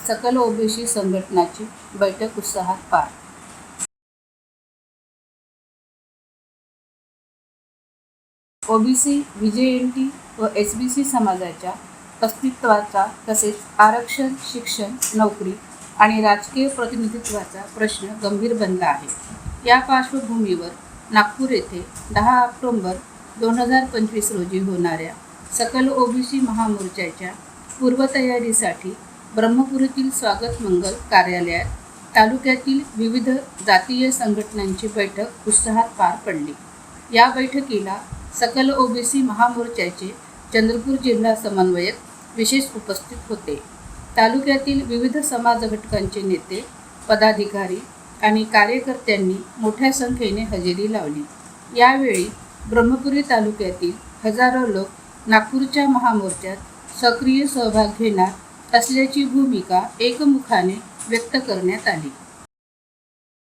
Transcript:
सकल ओबीसी संघटनाची बैठक उत्साहात पार. ओबीसी, व्हीजेएनटी व एसबीसी समाजाच्या अस्तित्वाचा तसेच आरक्षण, शिक्षण, नोकरी आणि राजकीय प्रतिनिधित्वाचा प्रश्न गंभीर बनला आहे. या पार्श्वभूमीवर नागपूर येथे 10 ऑक्टोबर 2025 रोजी होणाऱ्या सकल ओबीसी महामोर्चाच्या पूर्वतयारीसाठी ब्रह्मपुरीतील स्वागत मंगल कार्यालयात तालुक्यातील विविध जातीय संघटनांची बैठक उत्साहात पार पडली. या बैठकीला सकल ओबीसी महामोर्चाचे चंद्रपूर जिल्हा समन्वयक विशेष उपस्थित होते. तालुक्यातील विविध समाज घटकांचे नेते, पदाधिकारी आणि कार्यकर्त्यांनी मोठ्या संख्येने हजेरी लावली. यावेळी ब्रह्मपुरी तालुक्यातील हजारो लोक नागपूरच्या महामोर्चात सक्रिय सहभाग घेणार असल्याची भूमिका एकमुखाने व्यक्त करण्यात आली.